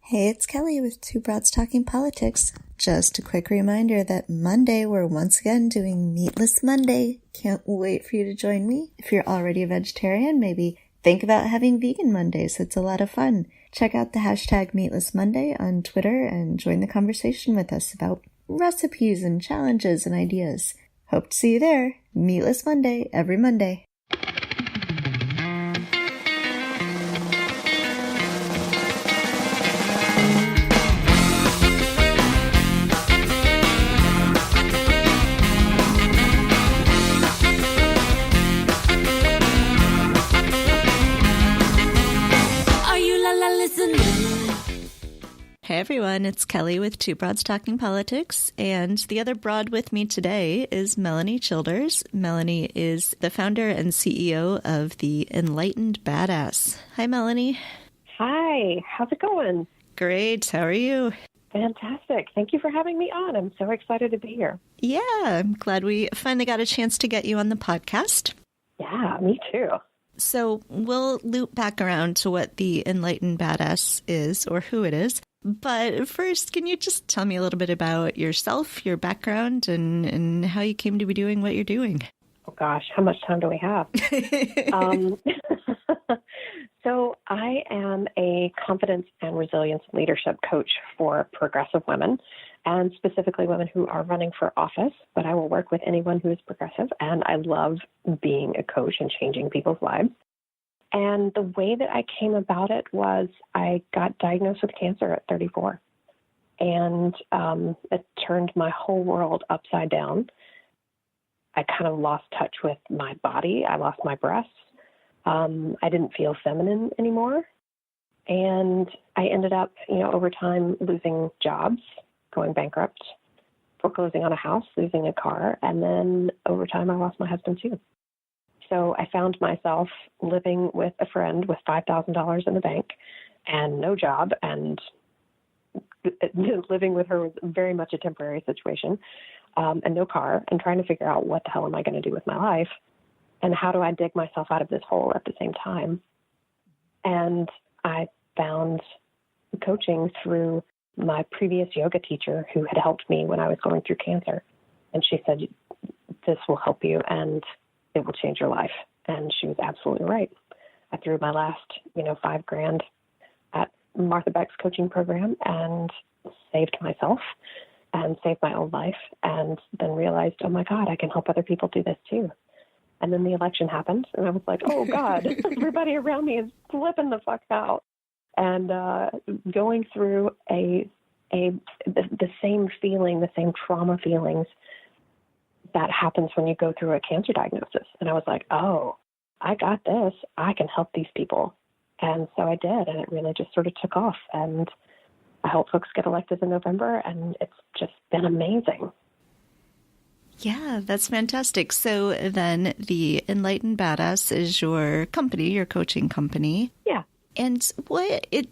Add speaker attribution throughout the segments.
Speaker 1: Hey, it's Kelly with Two Broads Talking Politics. Just a quick reminder that Monday we're once again doing Meatless Monday. Can't wait for you to join me. If you're already a vegetarian, maybe think about having vegan Mondays. It's a lot of fun. Check out the hashtag Meatless Monday on Twitter and join the conversation with us about recipes and challenges and ideas. Hope to see you there. Meatless Monday, every Monday. Hey everyone, it's Kelly with Two Broads Talking Politics, and the other broad with me today is Melanie Childers. Melanie is the founder and CEO of the Enlightened Badass. Hi, Melanie.
Speaker 2: Hi, how's it going?
Speaker 1: Great, how are you?
Speaker 2: Fantastic. Thank you for having me on. I'm so excited to be here.
Speaker 1: Yeah, I'm glad we finally got a chance to get you on the podcast.
Speaker 2: Yeah, me too.
Speaker 1: So we'll loop back around to what the Enlightened Badass is, or who it is. But first, can you just tell me a little bit about yourself, your background, and how you came to be doing what you're doing?
Speaker 2: Oh gosh, how much time do we have? So I am a confidence and resilience leadership coach for progressive women, and specifically women who are running for office, but I will work with anyone who is progressive, and I love being a coach and changing people's lives. And the way that I came about it was I got diagnosed with cancer at 34. And it turned my whole world upside down. I kind of lost touch with my body. I lost my breasts. I didn't feel feminine anymore. And I ended up, over time losing jobs, going bankrupt, foreclosing on a house, losing a car. And then over time, I lost my husband too. So I found myself living with a friend with $5,000 in the bank and no job, and living with her was very much a temporary situation, and no car, and trying to figure out what the hell am I going to do with my life, and how do I dig myself out of this hole at the same time. And I found coaching through my previous yoga teacher who had helped me when I was going through cancer. And she said, this will help you, and it will change your life. And she was absolutely right. I threw my last, $5,000 at Martha Beck's coaching program and saved myself and saved my own life, and then realized, oh my God, I can help other people do this too. And then the election happened, and I was like, oh God, everybody around me is flipping the fuck out. And going through the same feeling, the same trauma feelings that happens when you go through a cancer diagnosis. And I was like, oh, I got this. I can help these people. And so I did. And it really just sort of took off. And I hope folks get elected in November. And it's just been amazing.
Speaker 1: Yeah, that's fantastic. So then the Enlightened Badass is your company, your coaching company.
Speaker 2: Yeah.
Speaker 1: And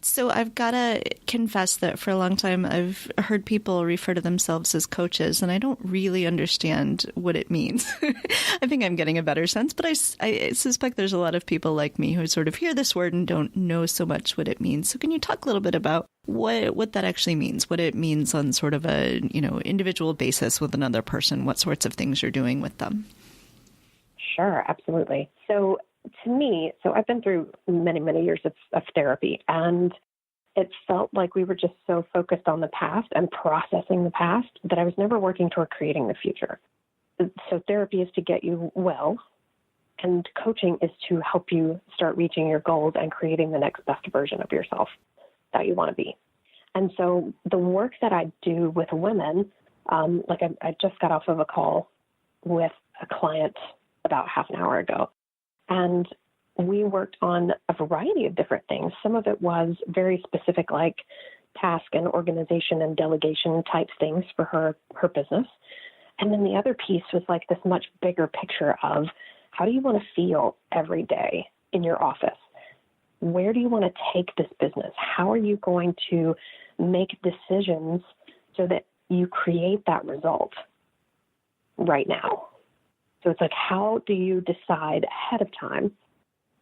Speaker 1: so I've got to confess that for a long time I've heard people refer to themselves as coaches, and I don't really understand what it means. I think I'm getting a better sense, but I suspect there's a lot of people like me who sort of hear this word and don't know so much what it means. So can you talk a little bit about what that actually means, what it means on sort of a, individual basis with another person, what sorts of things you're doing with them?
Speaker 2: Sure, absolutely. So to me, I've been through many, many years of therapy, and it felt like we were just so focused on the past and processing the past that I was never working toward creating the future. So therapy is to get you well, and coaching is to help you start reaching your goals and creating the next best version of yourself that you want to be. And so the work that I do with women, I just got off of a call with a client about half an hour ago. And we worked on a variety of different things. Some of it was very specific, like task and organization and delegation type things for her business. And then the other piece was like this much bigger picture of how do you want to feel every day in your office? Where do you want to take this business? How are you going to make decisions so that you create that result right now? So it's like, how do you decide ahead of time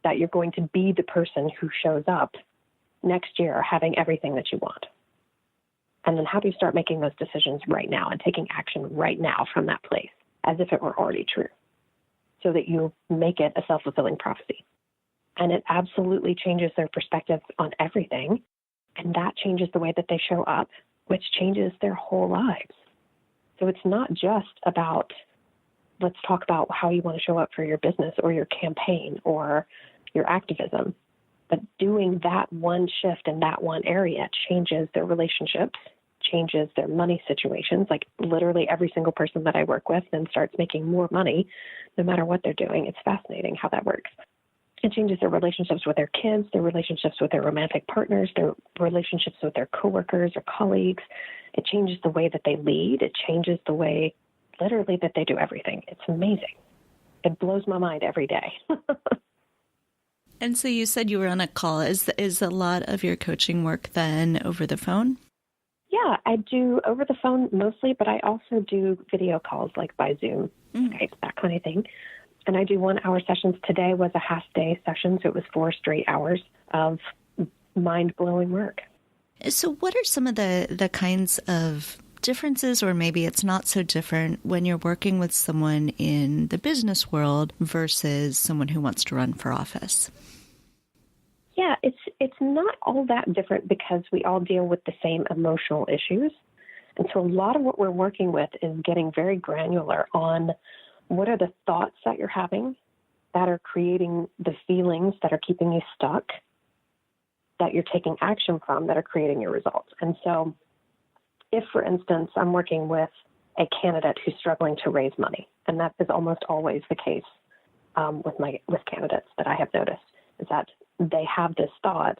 Speaker 2: that you're going to be the person who shows up next year having everything that you want? And then how do you start making those decisions right now and taking action right now from that place as if it were already true, so that you make it a self-fulfilling prophecy? And it absolutely changes their perspective on everything. And that changes the way that they show up, which changes their whole lives. So it's not just about, let's talk about how you want to show up for your business or your campaign or your activism. But doing that one shift in that one area changes their relationships, changes their money situations. Like literally every single person that I work with then starts making more money no matter what they're doing. It's fascinating how that works. It changes their relationships with their kids, their relationships with their romantic partners, their relationships with their coworkers or colleagues. It changes the way that they lead. It changes the way, literally, that they do everything. It's amazing. It blows my mind every day.
Speaker 1: And so you said you were on a call. Is a lot of your coaching work then over the phone?
Speaker 2: Yeah, I do over the phone mostly, but I also do video calls like by Zoom, Skype, that kind of thing. And I do 1-hour sessions. Today was a half-day session, so it was 4 straight hours of mind-blowing work.
Speaker 1: So what are some of the kinds of differences, or maybe it's not so different, when you're working with someone in the business world versus someone who wants to run for office?
Speaker 2: Yeah, it's not all that different because we all deal with the same emotional issues. And so a lot of what we're working with is getting very granular on what are the thoughts that you're having that are creating the feelings that are keeping you stuck, that you're taking action from, that are creating your results. And so if, for instance, I'm working with a candidate who's struggling to raise money, and that is almost always the case with candidates that I have noticed, is that they have this thought,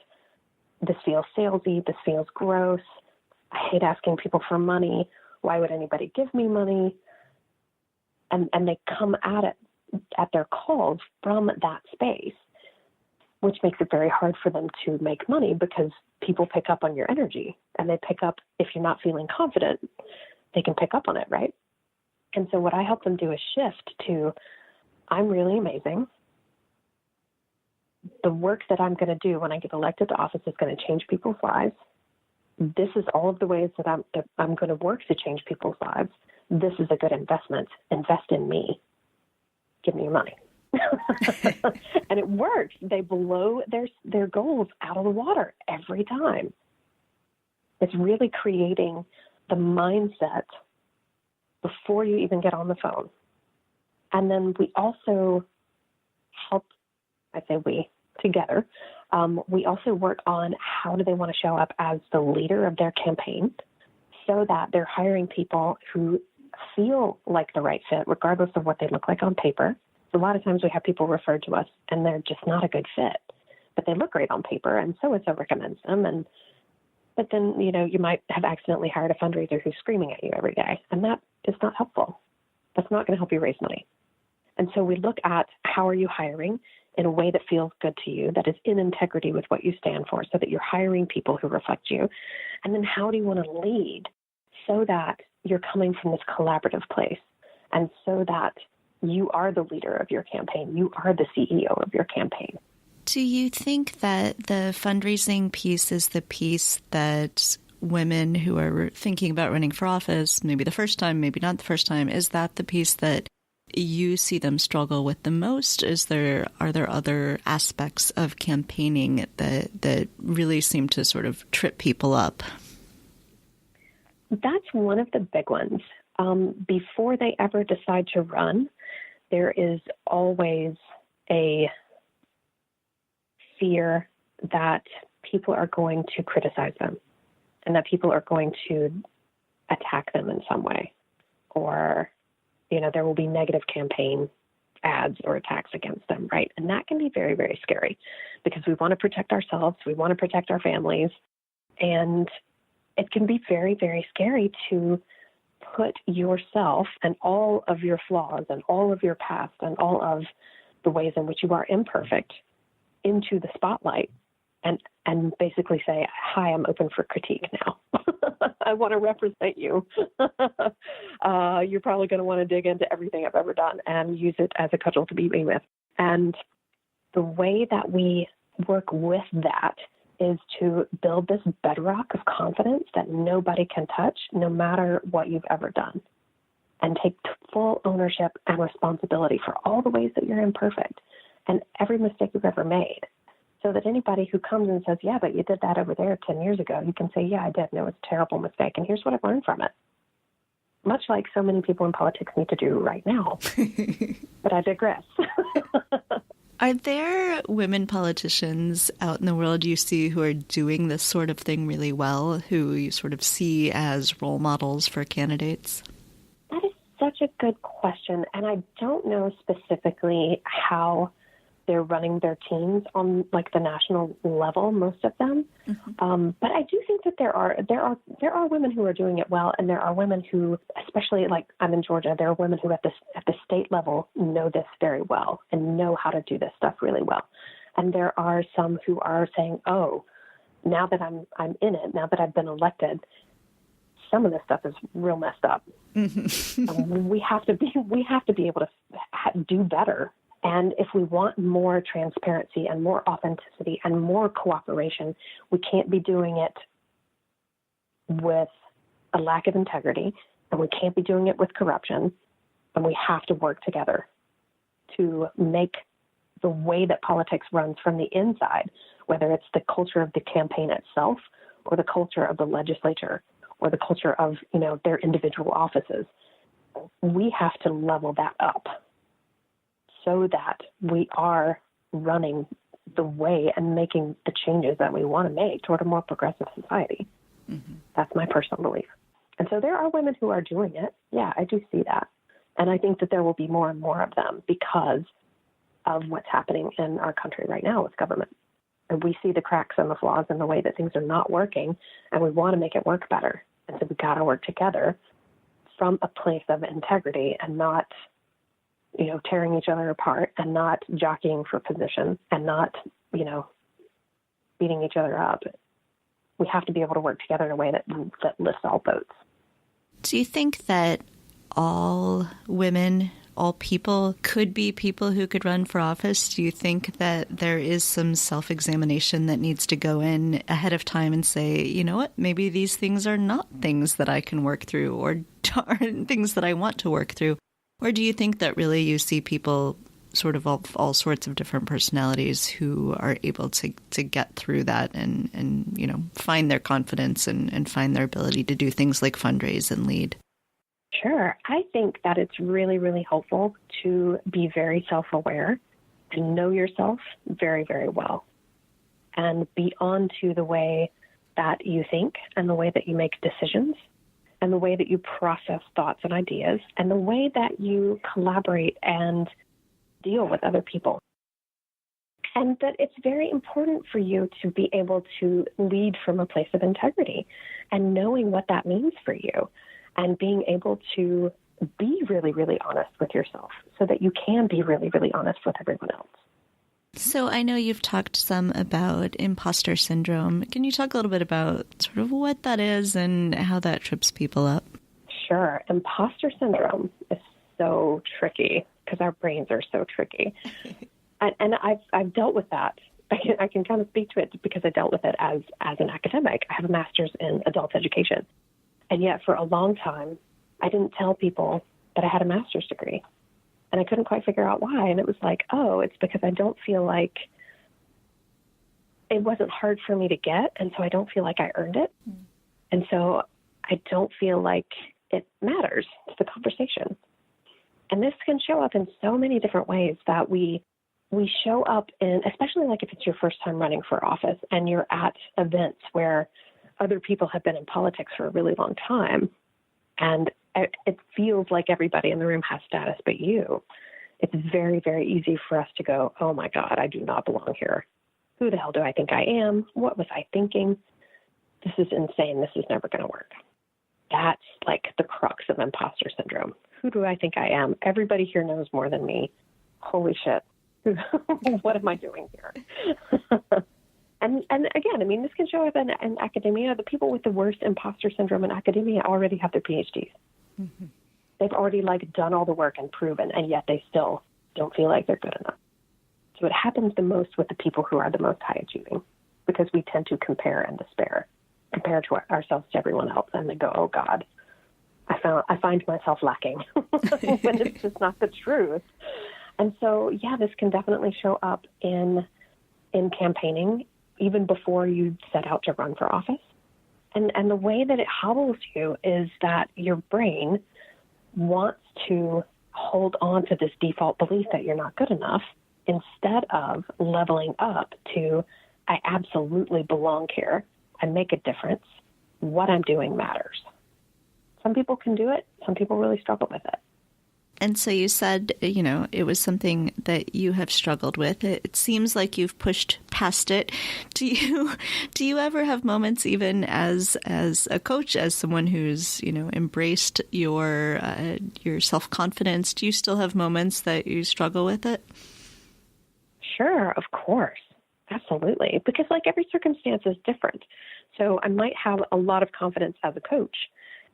Speaker 2: this feels salesy, this feels gross, I hate asking people for money, why would anybody give me money? And they come at it, at their calls from that space, which makes it very hard for them to make money because people pick up on your energy, and they pick up, if you're not feeling confident, they can pick up on it, right? And so what I help them do is shift to, I'm really amazing. The work that I'm going to do when I get elected to office is going to change people's lives. This is all of the ways that I'm going to work to change people's lives. This is a good investment. Invest in me. Give me your money. And it works. They blow their goals out of the water every time. It's really creating the mindset before you even get on the phone. And then we also help, I say we, together, we also work on how do they want to show up as the leader of their campaign so that they're hiring people who feel like the right fit, regardless of what they look like on paper. A lot of times we have people referred to us and they're just not a good fit, but they look great on paper, and so-and-so recommends them. But then, you might have accidentally hired a fundraiser who's screaming at you every day, and that is not helpful. That's not going to help you raise money. And so we look at how are you hiring in a way that feels good to you, that is in integrity with what you stand for, so that you're hiring people who reflect you. And then how do you want to lead so that you're coming from this collaborative place, and so that you are the leader of your campaign, you are the CEO of your campaign.
Speaker 1: Do you think that the fundraising piece is the piece that women who are thinking about running for office, maybe the first time, maybe not the first time, is that the piece that you see them struggle with the most? Are there other aspects of campaigning that really seem to sort of trip people up?
Speaker 2: That's one of the big ones. Before they ever decide to run, there is always a fear that people are going to criticize them and that people are going to attack them in some way, or, there will be negative campaign ads or attacks against them, right? And that can be very, very scary because we want to protect ourselves. We want to protect our families. And it can be very, very scary to put yourself and all of your flaws and all of your past and all of the ways in which you are imperfect into the spotlight and basically say, hi, I'm open for critique now. I want to represent you. You're probably going to want to dig into everything I've ever done and use it as a cudgel to beat me with. And the way that we work with that is to build this bedrock of confidence that nobody can touch, no matter what you've ever done, and take full ownership and responsibility for all the ways that you're imperfect and every mistake you've ever made, so that anybody who comes and says, yeah, but you did that over there 10 years ago, you can say, yeah, I did, and it was a terrible mistake, and here's what I've learned from it. Much like so many people in politics need to do right now. But I digress.
Speaker 1: Are there women politicians out in the world you see who are doing this sort of thing really well, who you sort of see as role models for candidates?
Speaker 2: That is such a good question, and I don't know specifically how they're running their teams on like the national level, most of them. Mm-hmm. But I do think that there are women who are doing it well, and there are women who, especially like I'm in Georgia, there are women who at the state level know this very well and know how to do this stuff really well. And there are some who are saying, oh, now that I'm in it, now that I've been elected, some of this stuff is real messed up. Mm-hmm. We have to be able to do better. And if we want more transparency and more authenticity and more cooperation, we can't be doing it with a lack of integrity, and we can't be doing it with corruption. And we have to work together to make the way that politics runs from the inside, whether it's the culture of the campaign itself or the culture of the legislature or the culture of, their individual offices. We have to level that up so that we are running the way and making the changes that we want to make toward a more progressive society. Mm-hmm. That's my personal belief. And so there are women who are doing it. Yeah, I do see that. And I think that there will be more and more of them because of what's happening in our country right now with government. And we see the cracks and the flaws in the way that things are not working, and we want to make it work better. And so we got to work together from a place of integrity and not tearing each other apart and not jockeying for position and not, beating each other up. We have to be able to work together in a way that lifts all boats.
Speaker 1: Do you think that all women, all people could be people who could run for office? Do you think that there is some self-examination that needs to go in ahead of time and say, you know what, maybe these things are not things that I can work through or aren't things that I want to work through? Or do you think that really you see people sort of all sorts of different personalities who are able to get through that and find their confidence and find their ability to do things like fundraise and lead?
Speaker 2: Sure. I think that it's really, really helpful to be very self-aware and know yourself very, very well and be on to the way that you think and the way that you make decisions and the way that you process thoughts and ideas, and the way that you collaborate and deal with other people. And that it's very important for you to be able to lead from a place of integrity and knowing what that means for you and being able to be really, really honest with yourself so that you can be really, really honest with everyone else.
Speaker 1: So I know you've talked some about impostor syndrome. Can you talk a little bit about sort of what that is and how that trips people up?
Speaker 2: Sure. Impostor syndrome is so tricky because our brains are so tricky. and I've dealt with that. I can kind of speak to it because I dealt with it as an academic. I have a master's in adult education. And yet for a long time, I didn't tell people that I had a master's degree. And I couldn't quite figure out why. And it was like, oh, it's because I don't feel like it wasn't hard for me to get. And so I don't feel like I earned it. Mm. And so I don't feel like it matters to the conversation. And this can show up in so many different ways that we show up in, especially like if it's your first time running for office and you're at events where other people have been in politics for a really long time. And it feels like everybody in the room has status but you. It's very, very easy for us to go, oh my God, I do not belong here. Who the hell do I think I am? What was I thinking? This is insane. This is never going to work. That's like the crux of imposter syndrome. Who do I think I am? Everybody here knows more than me. Holy shit. What am I doing here? And again, I mean, this can show up in academia. The people with the worst imposter syndrome in academia already have their PhDs. Mm-hmm. They've already done all the work and proven, and yet they still don't feel like they're good enough. So it happens the most with the people who are the most high achieving, because we tend to compare and despair, compare to ourselves to everyone else, and then go, oh God, I find myself lacking when it's just not the truth. And so, yeah, this can definitely show up in campaigning, even before you set out to run for office. And the way that it hobbles you is that your brain wants to hold on to this default belief that you're not good enough instead of leveling up to, I absolutely belong here. I make a difference. What I'm doing matters. Some people can do it. Some people really struggle with it.
Speaker 1: And so you said, it was something that you have struggled with. It seems like you've pushed past it. Do you ever have moments, even as a coach, as someone who's, embraced your self-confidence, do you still have moments that you struggle with it?
Speaker 2: Sure, of course. Absolutely. Because every circumstance is different. So I might have a lot of confidence as a coach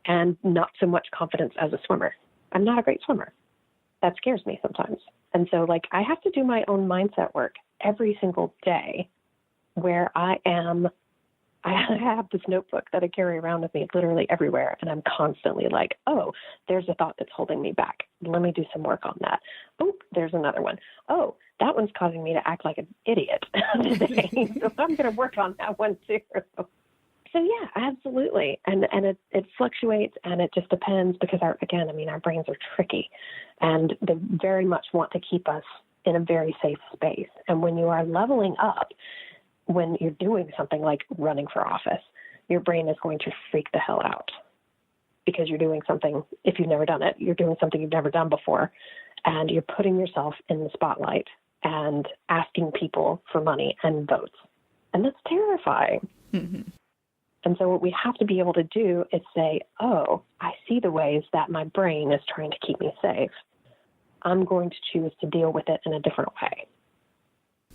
Speaker 2: and not so much confidence as a swimmer. I'm not a great swimmer. That scares me sometimes. And so I have to do my own mindset work every single day where I have this notebook that I carry around with me literally everywhere. And I'm constantly like, oh, there's a thought that's holding me back. Let me do some work on that. Oh, there's another one. Oh, that one's causing me to act like an idiot today. So I'm going to work on that one too. So yeah, absolutely. And it fluctuates and it just depends because our brains are tricky and they very much want to keep us in a very safe space. And when you are leveling up, when you're doing something like running for office, your brain is going to freak the hell out because you're doing something, if you've never done it, you're doing something you've never done before and you're putting yourself in the spotlight and asking people for money and votes. And that's terrifying. Mm-hmm. And so what we have to be able to do is say, oh, I see the ways that my brain is trying to keep me safe. I'm going to choose to deal with it in a different way.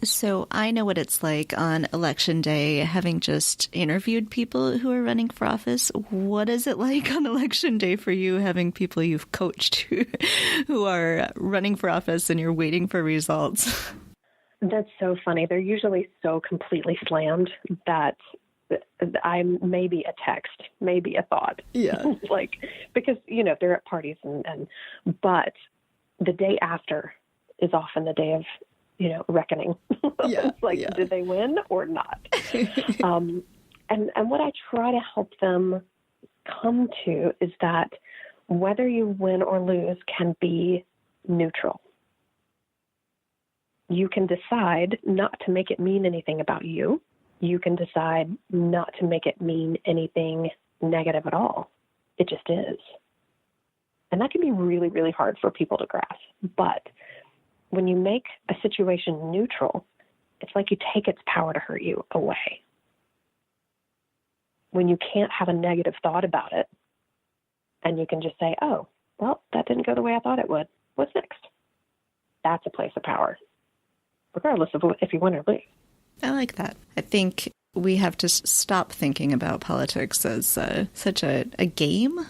Speaker 1: So I know what it's like on election day, having just interviewed people who are running for office. What is it like on election day for you, having people you've coached who are running for office and you're waiting for results?
Speaker 2: That's so funny. They're usually so completely slammed that I'm maybe a text, maybe a thought.
Speaker 1: Yeah.
Speaker 2: Because, they're at parties but the day after is often the day of, reckoning.
Speaker 1: Yeah.
Speaker 2: Did they win or not? And what I try to help them come to is that whether you win or lose can be neutral. You can decide not to make it mean anything about you. You can decide not to make it mean anything negative at all. It just is. And that can be really, really hard for people to grasp. But when you make a situation neutral, it's like you take its power to hurt you away. When you can't have a negative thought about it, and you can just say, oh, well, that didn't go the way I thought it would. What's next? That's a place of power, regardless of if you win or lose.
Speaker 1: I like that. I think we have to stop thinking about politics as such a game,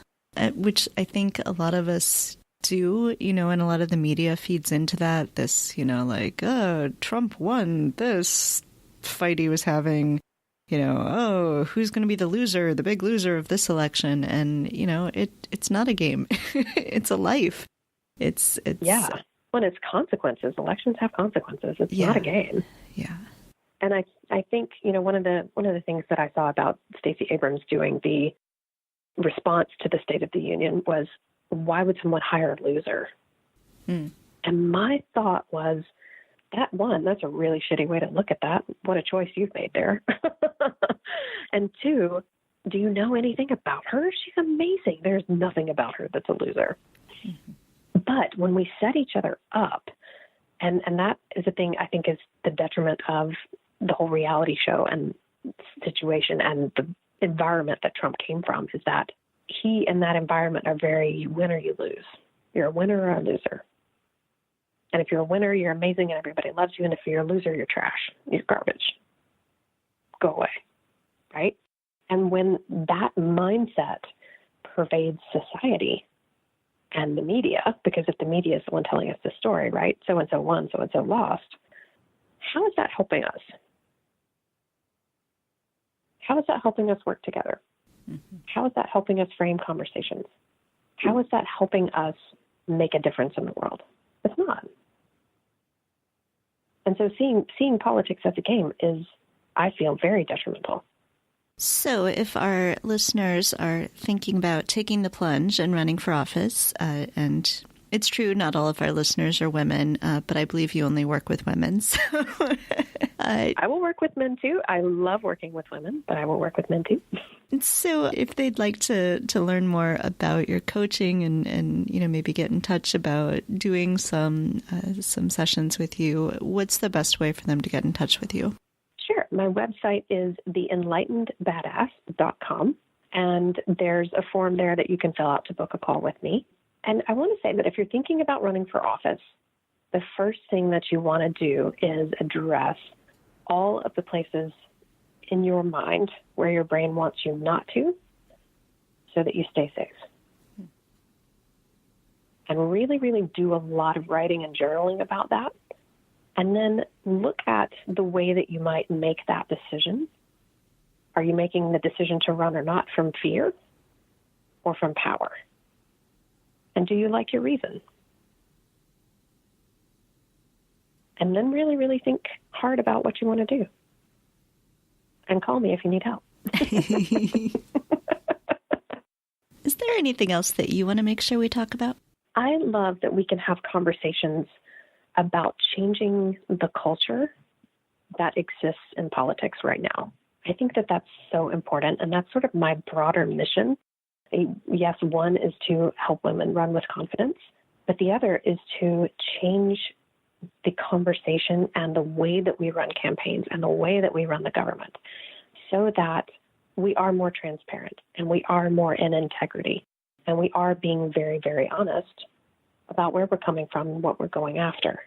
Speaker 1: which I think a lot of us do, and a lot of the media feeds into that. This, oh, Trump won this fight he was having, oh, who's going to be the loser, the big loser of this election? And, it's not a game. It's a life. It's
Speaker 2: yeah. When it's consequences, elections have consequences. It's not a game.
Speaker 1: Yeah.
Speaker 2: And I think, one of the things that I saw about Stacey Abrams doing the response to the State of the Union was, why would someone hire a loser? And my thought was, that's a really shitty way to look at that. What a choice you've made there. And two, do you know anything about her? She's amazing. There's nothing about her that's a loser. Mm-hmm. But when we set each other up, and that is a thing I think is the detriment of the whole reality show and situation and the environment that Trump came from, is that he and that environment are very, you win or you lose. You're a winner or a loser. And if you're a winner, you're amazing and everybody loves you. And if you're a loser, you're trash. You're garbage. Go away. Right? And when that mindset pervades society and the media, because if the media is the one telling us the story, right? So-and-so won, so-and-so lost. How is that helping us? How is that helping us work together? Mm-hmm. How is that helping us frame conversations? How is that helping us make a difference in the world? It's not. And so seeing politics as a game is, I feel, very detrimental.
Speaker 1: So if our listeners are thinking about taking the plunge and running for office, and it's true, not all of our listeners are women, but I believe you only work with women. So
Speaker 2: I will work with men too. I love working with women, but I will work with men too.
Speaker 1: So if they'd like to learn more about your coaching and maybe get in touch about doing some sessions with you, what's the best way for them to get in touch with you?
Speaker 2: Sure. My website is theenlightenedbadass.com, and there's a form there that you can fill out to book a call with me. And I want to say that if you're thinking about running for office, the first thing that you want to do is address all of the places in your mind where your brain wants you not to, so that you stay safe. And really, really do a lot of writing and journaling about that. And then look at the way that you might make that decision. Are you making the decision to run or not from fear or from power? And do you like your reason? And then really, really think hard about what you want to do. And call me if you need help.
Speaker 1: Is there anything else that you want to make sure we talk about?
Speaker 2: I love that we can have conversations about changing the culture that exists in politics right now. I think that that's so important, and that's sort of my broader mission. Yes, one is to help women run with confidence, but the other is to change the conversation and the way that we run campaigns and the way that we run the government so that we are more transparent and we are more in integrity and we are being very, very honest about where we're coming from and what we're going after,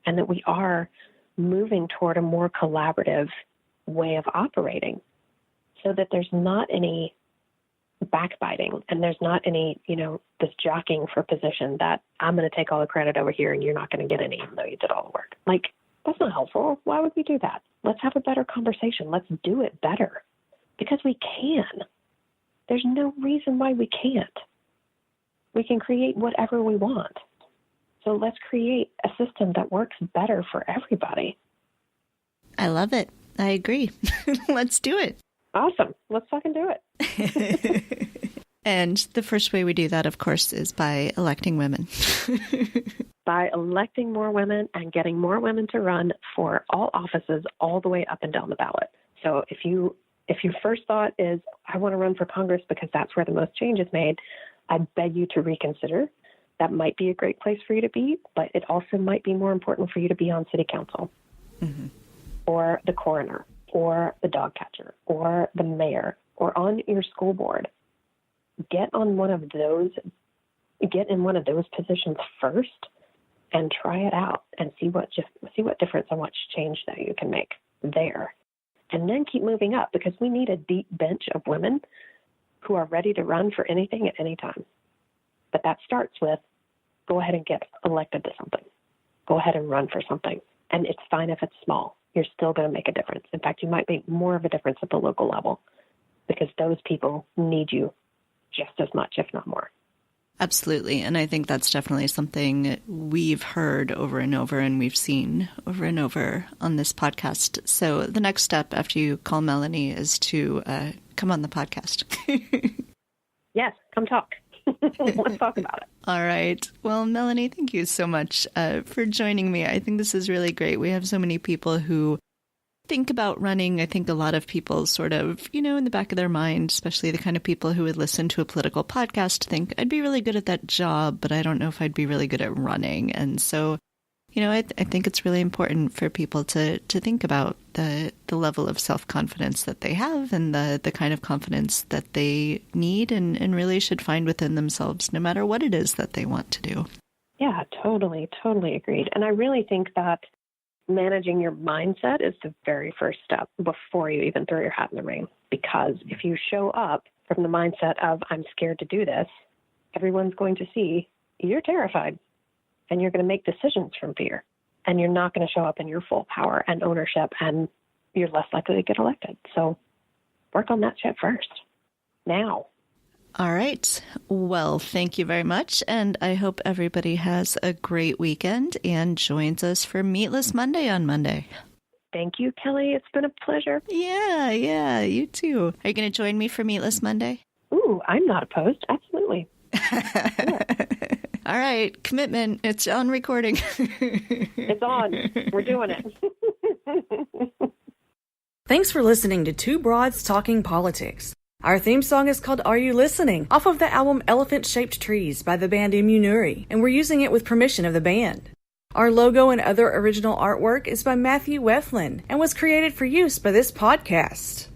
Speaker 2: and that we are moving toward a more collaborative way of operating so that there's not any backbiting and there's not any, this jockeying for position that I'm going to take all the credit over here and you're not going to get any even though you did all the work. Like, that's not helpful. Why would we do that? Let's have a better conversation. Let's do it better because we can. There's no reason why we can't. We can create whatever we want. So let's create a system that works better for everybody.
Speaker 1: I love it. I agree. Let's do it.
Speaker 2: Awesome. Let's fucking do it.
Speaker 1: And the first way we do that, of course, is by electing women.
Speaker 2: By electing more women and getting more women to run for all offices all the way up and down the ballot. So if your first thought is, I want to run for Congress because that's where the most change is made, I beg you to reconsider. That might be a great place for you to be, but it also might be more important for you to be on city council, mm-hmm. or the coroner, or the dog catcher, or the mayor, or on your school board. Get in one of those positions first and try it out and see what difference and what change that you can make there. And then keep moving up, because we need a deep bench of women who are ready to run for anything at any time. But that starts with, go ahead and get elected to something. Go ahead and run for something. And it's fine if it's small. You're still going to make a difference. In fact, you might make more of a difference at the local level because those people need you just as much, if not more.
Speaker 1: Absolutely. And I think that's definitely something we've heard over and over and we've seen over and over on this podcast. So the next step after you call Melanie is to come on the podcast.
Speaker 2: Yes, come talk. Let's talk about it.
Speaker 1: All right. Well, Melanie, thank you so much for joining me. I think this is really great. We have so many people who think about running. I think a lot of people sort of, in the back of their mind, especially the kind of people who would listen to a political podcast, think I'd be really good at that job, but I don't know if I'd be really good at running. And so, I think it's really important for people to think about the level of self-confidence that they have and the kind of confidence that they need and really should find within themselves, no matter what it is that they want to do.
Speaker 2: Yeah, totally agreed. And I really think that managing your mindset is the very first step before you even throw your hat in the ring. Because if you show up from the mindset of, I'm scared to do this, everyone's going to see you're terrified. And you're going to make decisions from fear. And you're not going to show up in your full power and ownership, and you're less likely to get elected. So work on that shit first. Now.
Speaker 1: All right. Well, thank you very much. And I hope everybody has a great weekend and joins us for Meatless Monday on Monday.
Speaker 2: Thank you, Kelly. It's been a pleasure.
Speaker 1: Yeah, you too. Are you going to join me for Meatless Monday?
Speaker 2: Ooh, I'm not opposed. Absolutely.
Speaker 1: Sure. All right. Commitment. It's on recording.
Speaker 2: It's on. We're doing it.
Speaker 3: Thanks for listening to Two Broads Talking Politics. Our theme song is called Are You Listening? Off of the album Elephant Shaped Trees by the band Immunuri, and we're using it with permission of the band. Our logo and other original artwork is by Matthew Weflin and was created for use by this podcast.